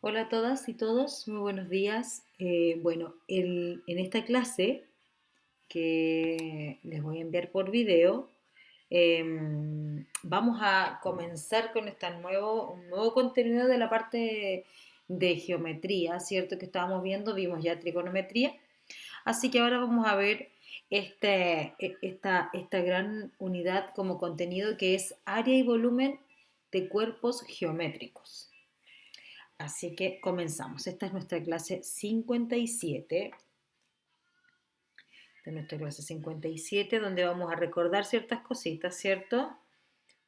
Hola a todas y todos, muy buenos días. En esta clase que les voy a enviar por video, vamos a comenzar con un nuevo contenido de la parte de geometría, ¿cierto? Que estábamos viendo, vimos ya trigonometría, así que ahora vamos a ver esta gran unidad como contenido que es área y volumen de cuerpos geométricos. Así que comenzamos. Esta es nuestra clase 57. De nuestra clase 57, donde vamos a recordar ciertas cositas, ¿cierto?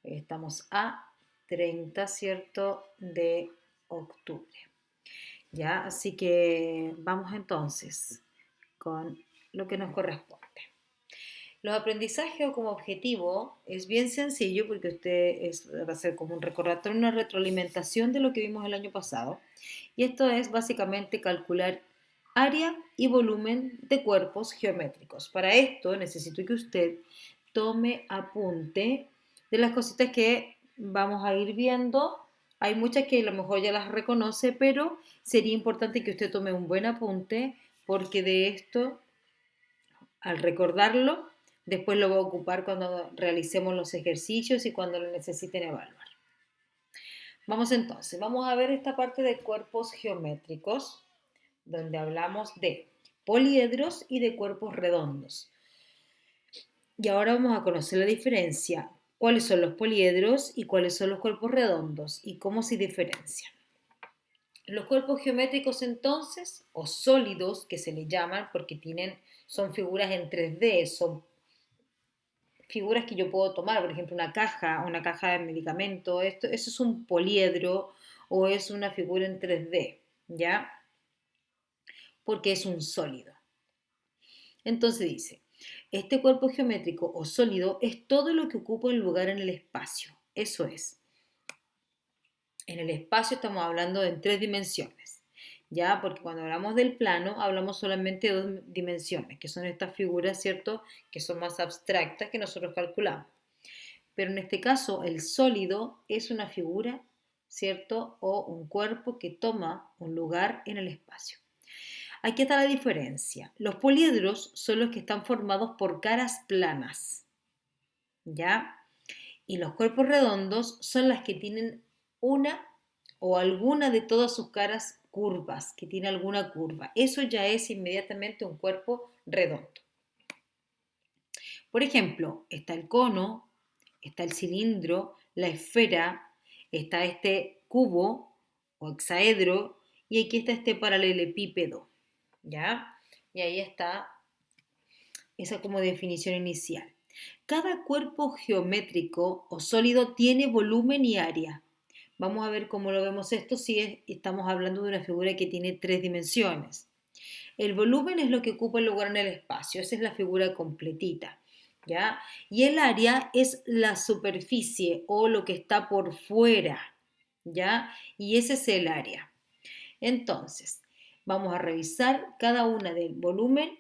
Estamos a 30, ¿cierto? De octubre. ¿Ya? Así que vamos entonces con lo que nos corresponde. Los aprendizajes o como objetivo es bien sencillo porque va a ser como un recordatorio, una retroalimentación de lo que vimos el año pasado. Y esto es básicamente calcular área y volumen de cuerpos geométricos. Para esto necesito que usted tome apunte de las cositas que vamos a ir viendo. Hay muchas que a lo mejor ya las reconoce, pero sería importante que usted tome un buen apunte porque de esto, al recordarlo, después lo va a ocupar cuando realicemos los ejercicios y cuando lo necesiten evaluar. Vamos entonces, vamos a ver esta parte de cuerpos geométricos, donde hablamos de poliedros y de cuerpos redondos. Y ahora vamos a conocer la diferencia, cuáles son los poliedros y cuáles son los cuerpos redondos y cómo se diferencian. Los cuerpos geométricos entonces, o sólidos que se le llaman porque son figuras en 3D, son figuras que yo puedo tomar, por ejemplo, una caja de medicamento, eso es un poliedro o es una figura en 3D, ¿ya? Porque es un sólido. Entonces dice, este cuerpo geométrico o sólido es todo lo que ocupa un lugar en el espacio. Eso es. En el espacio estamos hablando en 3 dimensiones, ¿ya? Porque cuando hablamos del plano, hablamos solamente de 2 dimensiones, que son estas figuras, ¿cierto? Que son más abstractas que nosotros calculamos. Pero en este caso, el sólido es una figura, ¿cierto? O un cuerpo que toma un lugar en el espacio. Aquí está la diferencia. Los poliedros son los que están formados por caras planas, ¿ya? Y los cuerpos redondos son las que tienen una o alguna de todas sus caras curvas, que tiene alguna curva. Eso ya es inmediatamente un cuerpo redondo. Por ejemplo, está el cono, está el cilindro, la esfera, está este cubo o hexaedro y aquí está este paralelepípedo, ¿ya? Y ahí está esa como definición inicial. Cada cuerpo geométrico o sólido tiene volumen y área. Vamos a ver cómo lo vemos esto si estamos hablando de una figura que tiene 3 dimensiones. El volumen es lo que ocupa el lugar en el espacio, esa es la figura completita, ¿ya? Y el área es la superficie o lo que está por fuera, ¿ya? Y ese es el área. Entonces, vamos a revisar cada una del volumen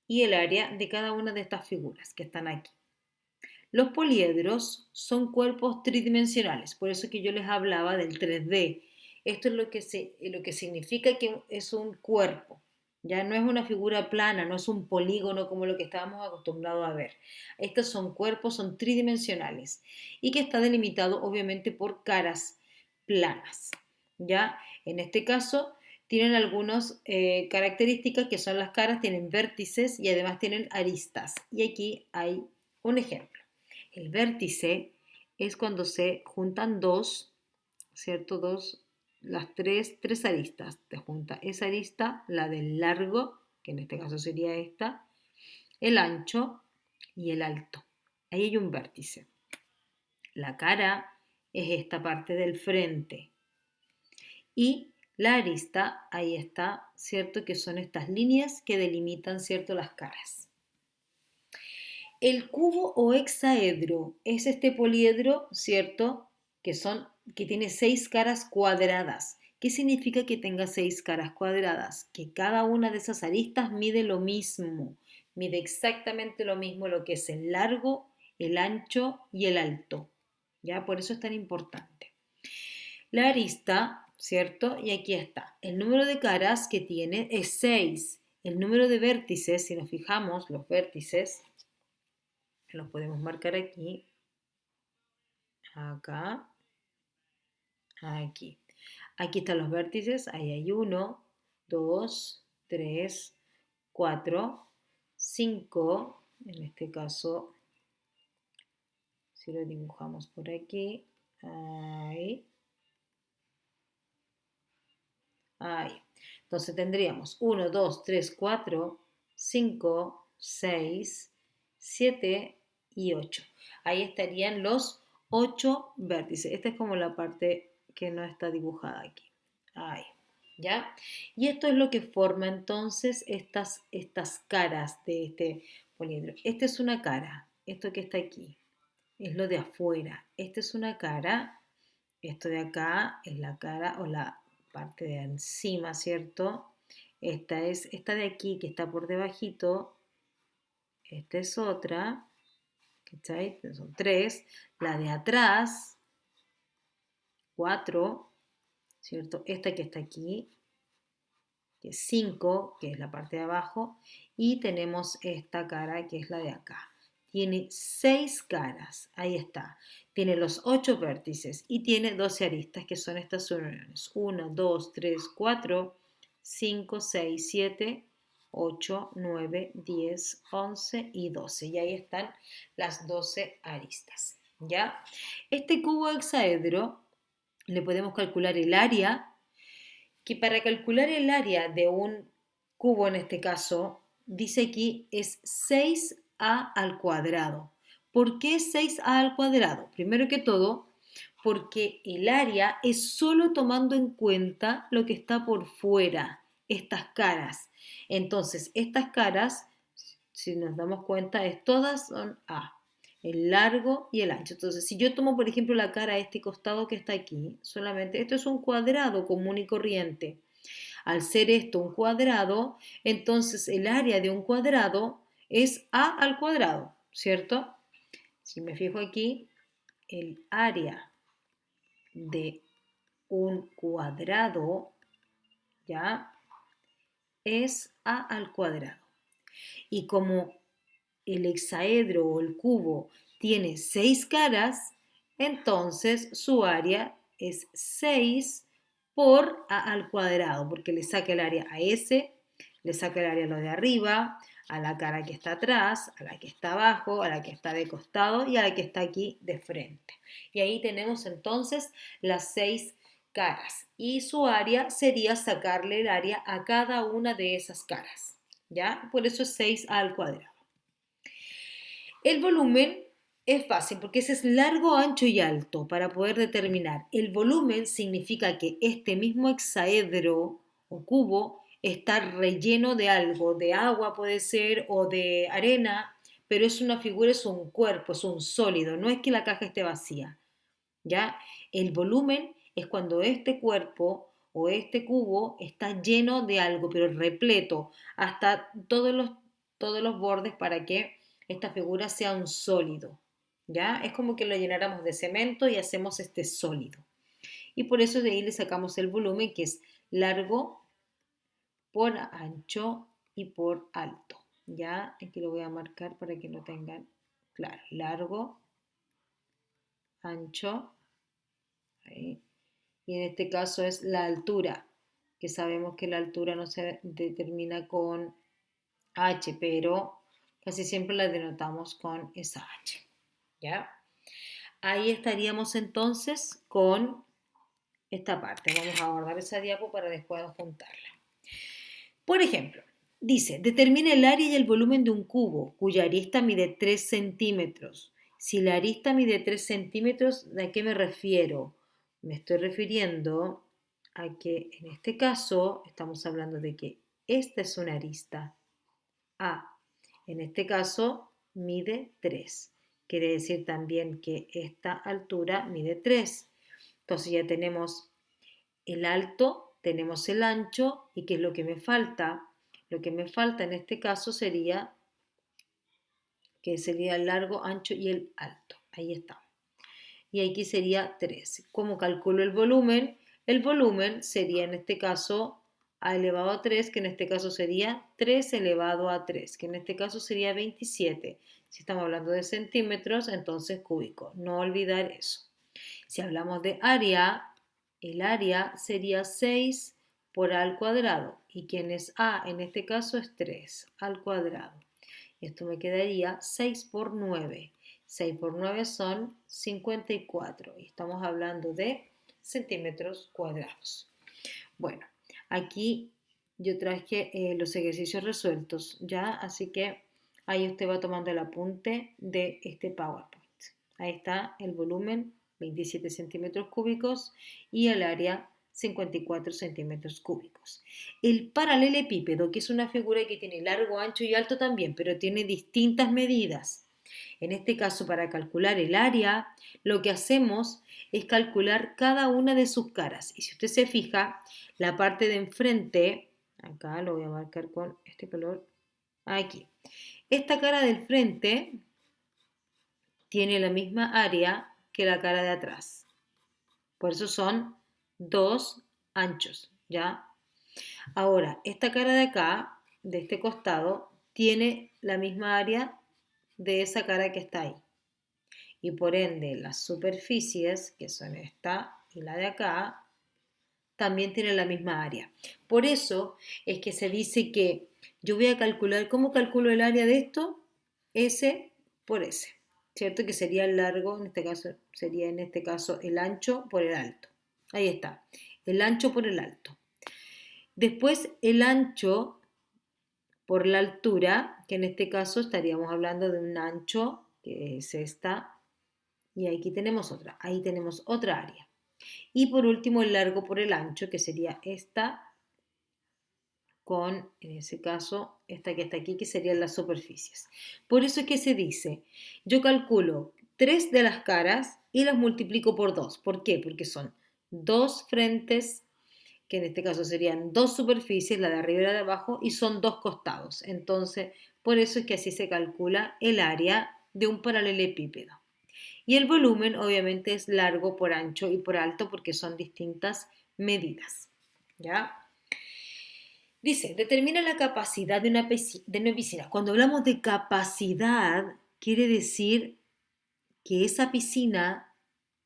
y el área de cada una de estas figuras que están aquí. Los poliedros son cuerpos tridimensionales, por eso que yo les hablaba del 3D. Esto es lo que significa que es un cuerpo. Ya no es una figura plana, no es un polígono como lo que estábamos acostumbrados a ver. Estos son cuerpos, son tridimensionales y que está delimitado obviamente por caras planas. Ya, en este caso tienen algunas características que son las caras, tienen vértices y además tienen aristas. Y aquí hay un ejemplo. El vértice es cuando se juntan dos, ¿cierto? Las tres aristas. Te junta esa arista, la del largo, que en este caso sería esta, el ancho y el alto. Ahí hay un vértice. La cara es esta parte del frente. Y la arista, ahí está, ¿cierto? Que son estas líneas que delimitan, ¿cierto? Las caras. El cubo o hexaedro es este poliedro, ¿cierto? Que tiene 6 caras cuadradas. ¿Qué significa que tenga 6 caras cuadradas? Que cada una de esas aristas mide lo mismo, mide exactamente lo mismo lo que es el largo, el ancho y el alto. ¿Ya? Por eso es tan importante. La arista ¿cierto? Y aquí está. El número de caras que tiene es 6. El número de vértices, si nos fijamos, los vértices, los podemos marcar aquí, acá, aquí. Aquí están los vértices, ahí hay 1, 2, 3, 4, 5, en este caso, si lo dibujamos por aquí, ahí, ahí. Entonces tendríamos 1, 2, 3, 4, 5, 6, 7 y 8. Ahí estarían los 8 vértices. Esta es como la parte que no está dibujada aquí. Ahí, ¿ya? Y esto es lo que forma entonces estas caras de este poliedro. Esta es una cara, esto que está aquí es lo de afuera. Esta es una cara, esto de acá es la cara o la parte de encima, ¿cierto? Esta es esta de aquí que está por debajito. Esta es otra, ¿cachai? Son 3. La de atrás, 4, ¿cierto? Esta que está aquí, que es 5, que es la parte de abajo. Y tenemos esta cara que es la de acá. Tiene 6 caras, ahí está. Tiene los 8 vértices y tiene 12 aristas, que son estas uniones. 1, 2, 3, 4, 5, 6, 7, 8, 9, 10, 11 y 12. Y ahí están las 12 aristas, ¿ya? Este cubo hexaedro le podemos calcular el área, que para calcular el área de un cubo en este caso, dice aquí es 6a al cuadrado. ¿Por qué 6a al cuadrado? Primero que todo, porque el área es solo tomando en cuenta lo que está por fuera, estas caras. Entonces, estas caras, si nos damos cuenta, todas son A, el largo y el ancho. Entonces, si yo tomo, por ejemplo, la cara de este costado que está aquí, solamente esto es un cuadrado común y corriente. Al ser esto un cuadrado, entonces el área de un cuadrado es A al cuadrado, ¿cierto? Si me fijo aquí, el área de un cuadrado, ¿ya? Es A al cuadrado. Y como el hexaedro o el cubo tiene 6 caras, entonces su área es 6 por A al cuadrado, porque le saca el área a ese, le saca el área a lo de arriba, a la cara que está atrás, a la que está abajo, a la que está de costado y a la que está aquí de frente. Y ahí tenemos entonces las 6 caras. Y su área sería sacarle el área a cada una de esas caras. ¿Ya? Por eso es 6 al cuadrado. El volumen es fácil porque ese es largo, ancho y alto para poder determinar. El volumen significa que este mismo hexaedro o cubo está relleno de algo, de agua puede ser o de arena, pero es una figura, es un cuerpo, es un sólido, no es que la caja esté vacía. ¿Ya? El volumen es cuando este cuerpo o este cubo está lleno de algo, pero repleto, hasta todos los bordes para que esta figura sea un sólido. ¿Ya? Es como que lo llenáramos de cemento y hacemos este sólido. Y por eso de ahí le sacamos el volumen, que es largo por ancho y por alto. ¿Ya? Aquí lo voy a marcar para que lo tengan claro. Largo, ancho, ahí, y en este caso es la altura, que sabemos que la altura no se determina con h, pero casi siempre la denotamos con esa h. ¿Ya? Ahí estaríamos entonces con esta parte. Vamos a guardar esa diapo para después juntarla. Por ejemplo, dice, determina el área y el volumen de un cubo cuya arista mide 3 centímetros. Si la arista mide 3 centímetros, ¿a qué me refiero? Me estoy refiriendo a que en este caso estamos hablando de que esta es una arista A. En este caso mide 3. Quiere decir también que esta altura mide 3. Entonces ya tenemos el alto, tenemos el ancho y ¿qué es lo que me falta? Lo que me falta en este caso sería el largo, ancho y el alto. Ahí está. Y aquí sería 3. ¿Cómo calculo el volumen? El volumen sería en este caso a elevado a 3, que en este caso sería 3 elevado a 3, que en este caso sería 27. Si estamos hablando de centímetros, entonces cúbicos. No olvidar eso. Si hablamos de área, el área sería 6 por a al cuadrado. ¿Y quién es a? En este caso es 3 al cuadrado. Esto me quedaría 6 por 9. 6 por 9 son 54. Y estamos hablando de centímetros cuadrados. Bueno, aquí yo traje los ejercicios resueltos, ¿ya? Así que ahí usted va tomando el apunte de este PowerPoint. Ahí está el volumen, 27 centímetros cúbicos, y el área, 54 centímetros cúbicos. El paralelepípedo, que es una figura que tiene largo, ancho y alto también, pero tiene distintas medidas. En este caso, para calcular el área, lo que hacemos es calcular cada una de sus caras. Y si usted se fija, la parte de enfrente, acá lo voy a marcar con este color, aquí. Esta cara del frente tiene la misma área que la cara de atrás. Por eso son dos anchos, ¿ya? Ahora, esta cara de acá, de este costado, tiene la misma área de esa cara que está ahí. Y por ende, las superficies, que son esta y la de acá, también tienen la misma área. Por eso es que se dice que yo voy a calcular, ¿cómo calculo el área de esto? S por S, ¿cierto? Que sería el largo, en este caso sería en este caso el ancho por el alto. Ahí está, el ancho por el alto. Después el ancho por la altura, que en este caso estaríamos hablando de un ancho, que es esta, y aquí tenemos otra, ahí tenemos otra área. Y por último el largo por el ancho, que sería esta con, en ese caso, esta que está aquí, que serían las superficies. Por eso es que se dice, yo calculo 3 de las caras y las multiplico por 2. ¿Por qué? Porque son dos frentes, que en este caso serían dos superficies, la de arriba y la de abajo, y son dos costados. Entonces, por eso es que así se calcula el área de un paralelepípedo. Y el volumen obviamente es largo por ancho y por alto porque son distintas medidas. ¿Ya? Dice, determina la capacidad de una piscina. Cuando hablamos de capacidad, quiere decir que esa piscina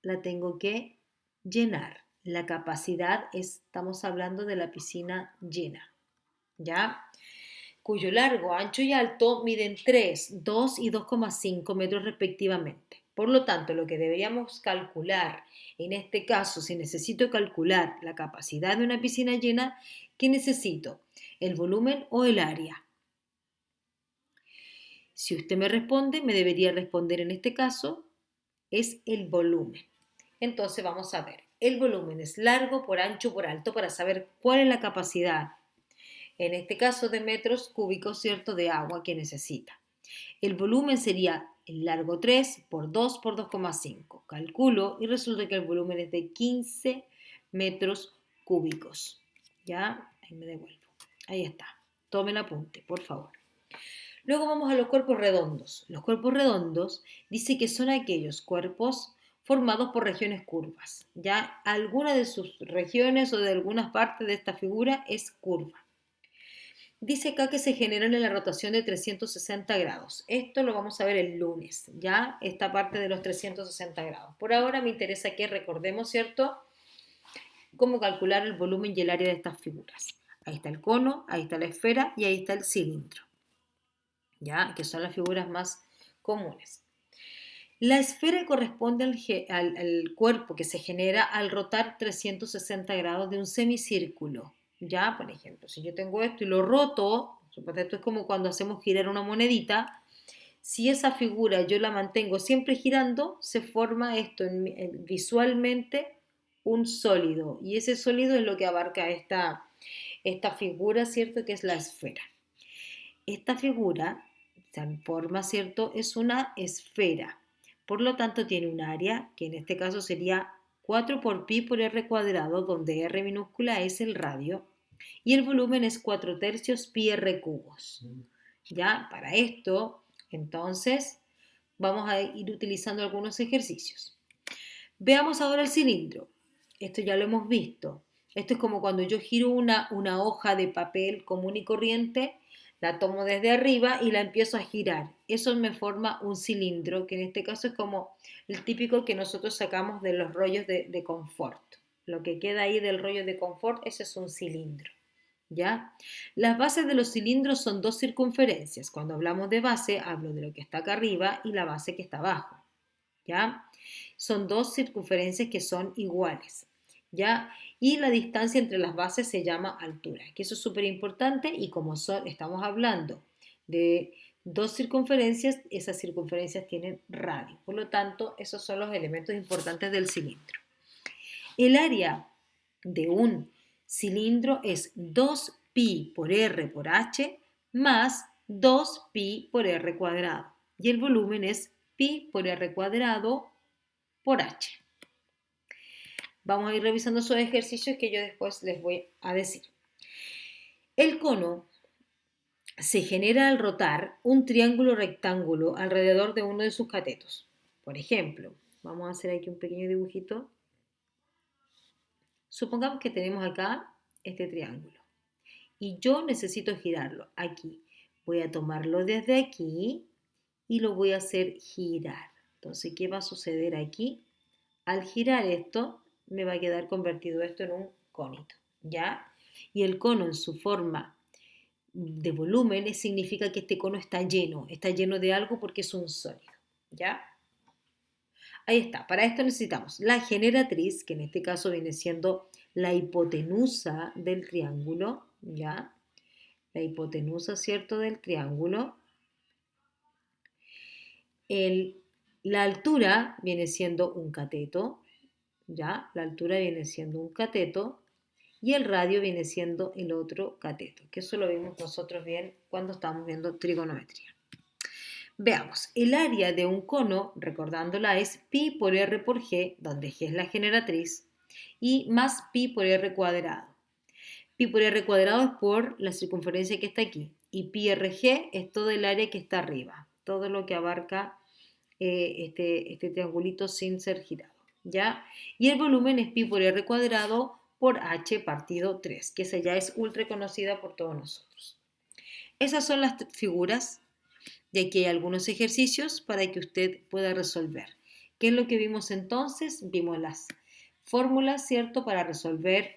la tengo que llenar. La capacidad estamos hablando de la piscina llena, ¿ya? Cuyo largo, ancho y alto miden 3, 2 y 2,5 metros respectivamente. Por lo tanto, lo que deberíamos calcular, en este caso, si necesito calcular la capacidad de una piscina llena, ¿qué necesito? ¿El volumen o el área? Si usted me responde, me debería responder en este caso, es el volumen. Entonces vamos a ver, el volumen es largo por ancho por alto para saber cuál es la capacidad, en este caso de metros cúbicos, ¿cierto?, de agua que necesita. El volumen sería el largo 3 por 2 por 2,5. Calculo y resulta que el volumen es de 15 metros cúbicos. ¿Ya? Ahí me devuelvo. Ahí está. Tome el apunte, por favor. Luego vamos a los cuerpos redondos. Los cuerpos redondos dice que son aquellos cuerpos formados por regiones curvas. Ya alguna de sus regiones o de algunas partes de esta figura es curva. Dice acá que se generan en la rotación de 360 grados. Esto lo vamos a ver el lunes, ya esta parte de los 360 grados. Por ahora me interesa que recordemos, ¿cierto?, cómo calcular el volumen y el área de estas figuras. Ahí está el cono, ahí está la esfera y ahí está el cilindro, ya, que son las figuras más comunes. La esfera corresponde al cuerpo que se genera al rotar 360 grados de un semicírculo. Ya, por ejemplo, si yo tengo esto y lo roto, esto es como cuando hacemos girar una monedita, si esa figura yo la mantengo siempre girando, se forma esto visualmente un sólido. Y ese sólido es lo que abarca esta figura, ¿cierto?, que es la esfera. Esta figura, se forma, ¿cierto?, es una esfera. Por lo tanto, tiene un área, que en este caso sería 4 por pi por r cuadrado, donde r minúscula es el radio, y el volumen es 4 tercios pi r cubos. Ya, para esto, entonces, vamos a ir utilizando algunos ejercicios. Veamos ahora el cilindro. Esto ya lo hemos visto. Esto es como cuando yo giro una hoja de papel común y corriente, la tomo desde arriba y la empiezo a girar. Eso me forma un cilindro, que en este caso es como el típico que nosotros sacamos de los rollos de confort. Lo que queda ahí del rollo de confort, ese es un cilindro. ¿Ya? Las bases de los cilindros son dos circunferencias. Cuando hablamos de base, hablo de lo que está acá arriba y la base que está abajo. ¿Ya? Son dos circunferencias que son iguales. ¿Ya? Y la distancia entre las bases se llama altura, que eso es súper importante y como estamos hablando de dos circunferencias, esas circunferencias tienen radio. Por lo tanto, esos son los elementos importantes del cilindro. El área de un cilindro es 2pi por r por h más 2pi por r cuadrado. Y el volumen es pi por r cuadrado por h. Vamos a ir revisando esos ejercicios que yo después les voy a decir. El cono se genera al rotar un triángulo rectángulo alrededor de uno de sus catetos. Por ejemplo, vamos a hacer aquí un pequeño dibujito. Supongamos que tenemos acá este triángulo y yo necesito girarlo aquí. Voy a tomarlo desde aquí y lo voy a hacer girar. Entonces, ¿qué va a suceder aquí? Al girar esto, me va a quedar convertido esto en un conito, ¿ya? Y el cono en su forma de volumen significa que este cono está lleno de algo porque es un sólido, ¿ya? Ahí está, para esto necesitamos la generatriz, que en este caso viene siendo la hipotenusa del triángulo, ¿ya? La hipotenusa, ¿cierto?, del triángulo. La altura viene siendo un cateto, ¿ya? La altura viene siendo un cateto y el radio viene siendo el otro cateto, que eso lo vimos nosotros bien cuando estábamos viendo trigonometría. Veamos, el área de un cono, recordándola, es pi por r por g, donde g es la generatriz, y más pi por r cuadrado. Pi por r cuadrado es por la circunferencia que está aquí, y pi rg es todo el área que está arriba, todo lo que abarca este triangulito sin ser girado, ¿ya? Y el volumen es pi por r cuadrado por h partido 3, que esa ya es ultra conocida por todos nosotros. Esas son las figuras. Y aquí hay algunos ejercicios para que usted pueda resolver. ¿Qué es lo que vimos entonces? Vimos las fórmulas, ¿cierto?, para resolver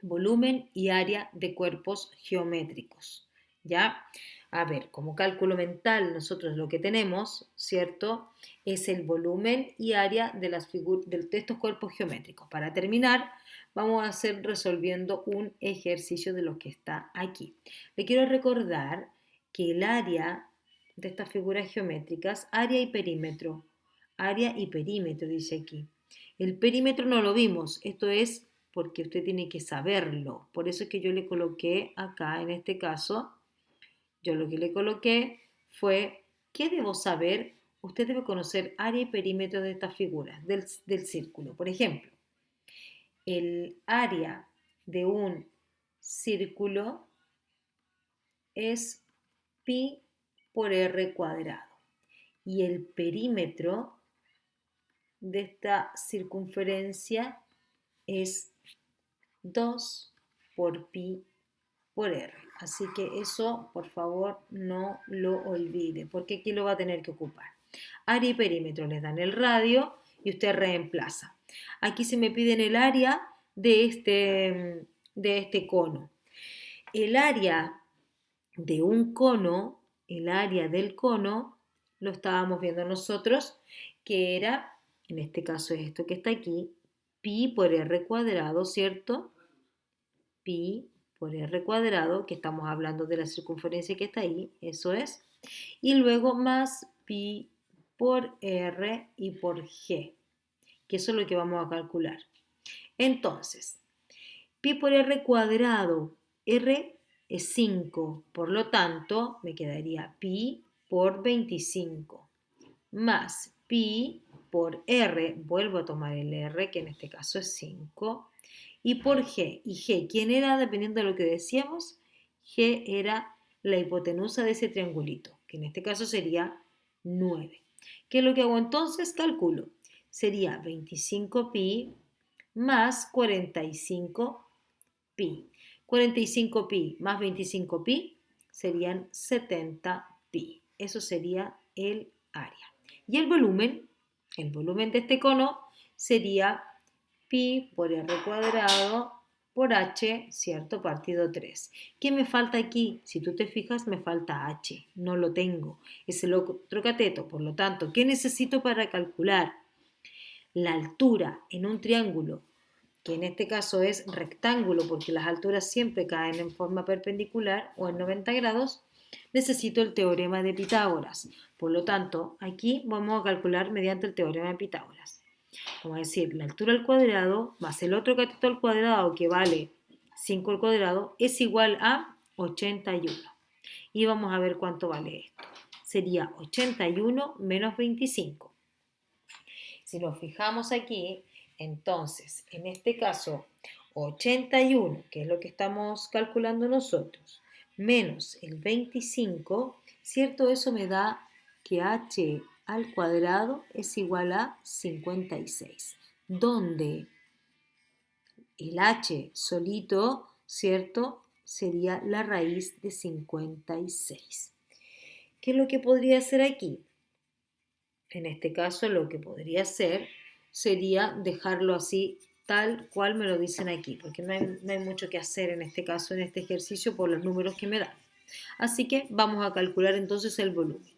volumen y área de cuerpos geométricos. ¿Ya? A ver, como cálculo mental, nosotros lo que tenemos, ¿cierto?, es el volumen y área de estos cuerpos geométricos. Para terminar, vamos a hacer resolviendo un ejercicio de lo que está aquí. Le quiero recordar que el área de estas figuras geométricas, área y perímetro, dice aquí. El perímetro no lo vimos, esto es porque usted tiene que saberlo. Por eso es que yo le coloqué acá, en este caso, yo lo que le coloqué fue, ¿qué debo saber? Usted debe conocer área y perímetro de estas figuras, del círculo. Por ejemplo, el área de un círculo es pi por r cuadrado. Y el perímetro de esta circunferencia es 2 por pi por r. Así que eso, por favor, no lo olvide, porque aquí lo va a tener que ocupar. Área y perímetro les dan el radio y usted reemplaza. Aquí se me piden el área de este cono. El área de un cono, el área del cono, lo estábamos viendo nosotros, que era, en este caso es esto que está aquí, pi por r cuadrado, ¿cierto? Pi por r cuadrado, que estamos hablando de la circunferencia que está ahí, eso es, y luego más pi por r y por g, que eso es lo que vamos a calcular. Entonces, pi por r cuadrado, r es 5, por lo tanto, me quedaría pi por 25, más pi por r, vuelvo a tomar el r, que en este caso es 5, y por g. ¿Y g quién era? Dependiendo de lo que decíamos, g era la hipotenusa de ese triangulito, que en este caso sería 9. ¿Qué es lo que hago entonces? Calculo. Sería 25pi más 45 pi. 45 pi más 25 pi serían 70 pi. Eso sería el área. Y el volumen de este cono sería pi por r cuadrado por h, ¿cierto? Partido 3. ¿Qué me falta aquí? Si tú te fijas, me falta h. No lo tengo. Es el otro cateto. Por lo tanto, ¿qué necesito para calcular la altura en un triángulo, que en este caso es rectángulo porque las alturas siempre caen en forma perpendicular o en 90 grados? Necesito el teorema de Pitágoras. Por lo tanto, aquí vamos a calcular mediante el teorema de Pitágoras. Vamos a decir, la altura al cuadrado más el otro cateto al cuadrado, que vale 5 al cuadrado, es igual a 81. Y vamos a ver cuánto vale esto. Sería 81 menos 25. Si nos fijamos aquí, entonces, en este caso, 81, que es lo que estamos calculando nosotros, menos el 25, ¿cierto? Eso me da que h al cuadrado es igual a 56, donde el h solito, ¿cierto? Sería la raíz de 56. ¿Qué es lo que podría hacer aquí? En este caso lo que podría hacer sería dejarlo así tal cual me lo dicen aquí, porque no hay mucho que hacer en este caso, en este ejercicio, por los números que me dan. Así que vamos a calcular entonces el volumen,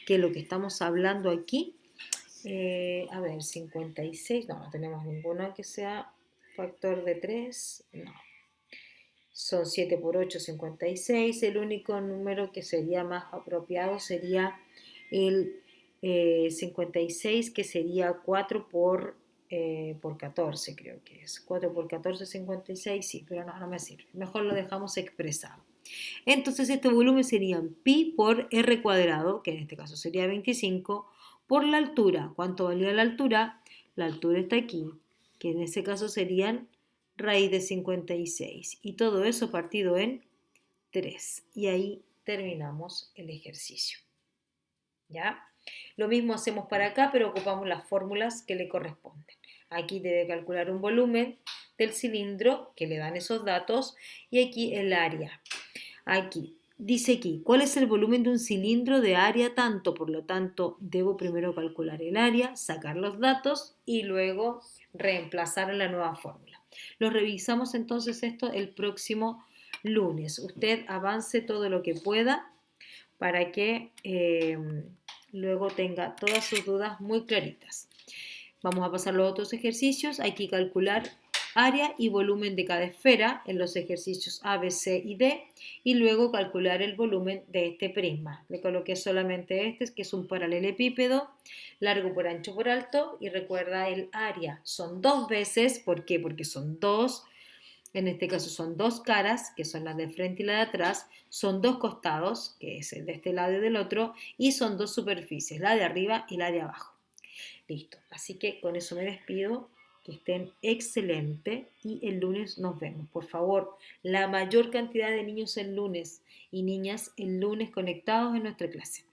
que es lo que estamos hablando aquí. A ver, 56, no tenemos ninguna que sea factor de 3, no. Son 7 por 8, 56. El único número que sería más apropiado sería el 56, que sería 4 por 14, creo que es. 4 por 14, 56, sí, pero no me sirve. Mejor lo dejamos expresado. Entonces este volumen sería pi por r cuadrado, que en este caso sería 25, por la altura. ¿Cuánto valía la altura? La altura está aquí, que en ese caso serían raíz de 56. Y todo eso partido en 3. Y ahí terminamos el ejercicio. ¿Ya? Lo mismo hacemos para acá, pero ocupamos las fórmulas que le corresponden. Aquí debe calcular un volumen del cilindro, que le dan esos datos, y aquí el área. Aquí, dice aquí, ¿cuál es el volumen de un cilindro de área tanto? Por lo tanto, debo primero calcular el área, sacar los datos y luego reemplazar en la nueva fórmula. Lo revisamos entonces esto el próximo lunes. Usted avance todo lo que pueda para que luego tenga todas sus dudas muy claritas. Vamos a pasar los otros ejercicios. Hay que calcular área y volumen de cada esfera en los ejercicios A, B, C y D, y luego calcular el volumen de este prisma. Le coloqué solamente este, que es un paralelepípedo, largo por ancho por alto, y recuerda el área. Son dos veces, ¿por qué? Porque son dos, en este caso son dos caras, que son las de frente y la de atrás, son dos costados, que es el de este lado y del otro, y son dos superficies, la de arriba y la de abajo. Listo, así que con eso me despido, que estén excelente y el lunes nos vemos. Por favor, la mayor cantidad de niños el lunes y niñas el lunes conectados en nuestra clase.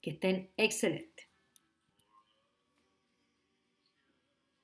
Que estén excelentes.